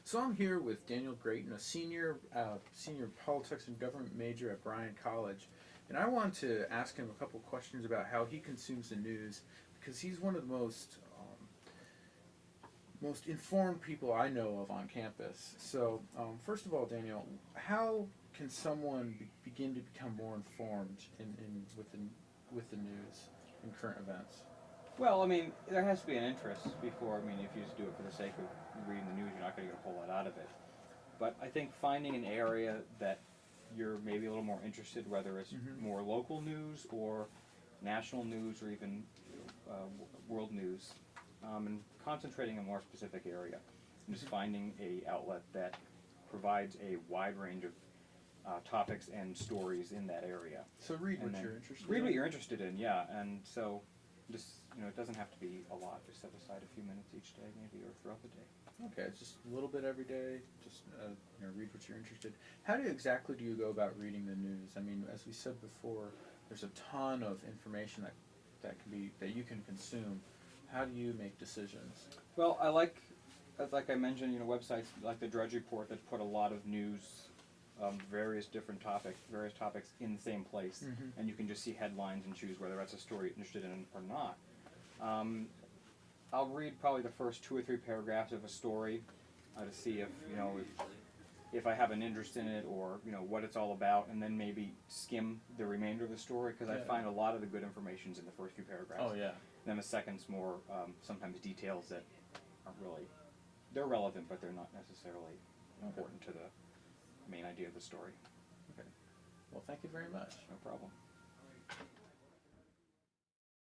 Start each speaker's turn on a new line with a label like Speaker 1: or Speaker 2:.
Speaker 1: So I'm here with Daniel Grayton, a senior politics and government major at Bryan College, and I want to ask him a couple questions about how he consumes the news because he's one of the most informed people I know of on campus. So first of all, Daniel, how can someone begin to become more informed with the news and current events?
Speaker 2: Well, I mean, there has to be an interest before. I mean, if you just do it for the sake of reading the news, you're not going to get a whole lot out of it. But I think finding an area that you're maybe a little more interested, whether it's more local news or national news or even world news, and concentrating on a more specific area, and just finding a outlet that provides a wide range of topics and stories in that area.
Speaker 1: So read
Speaker 2: And
Speaker 1: what
Speaker 2: then
Speaker 1: you're interested in.
Speaker 2: read what you're interested in, yeah. And so just, it doesn't have to be a lot. Just set aside a few minutes each day, maybe, or throughout the day.
Speaker 1: Okay, it's just a little bit every day. Just read what you're interested. How exactly do you go about reading the news? I mean, as we said before, there's a ton of information that you can consume. How do you make decisions?
Speaker 2: Well, like I mentioned, websites like the Drudge Report that put a lot of news, various topics in the same place, and you can just see headlines and choose whether that's a story you're interested in or not. I'll read probably the first 2 or 3 paragraphs of a story to see if I have an interest in it or what it's all about, and then maybe skim the remainder of the story because I find a lot of the good information's in the first few paragraphs.
Speaker 1: Oh yeah.
Speaker 2: And then the second's more sometimes details that aren't really, they're relevant, but they're not necessarily important to the main idea of the story.
Speaker 1: Okay. Well, thank you very much.
Speaker 2: No problem.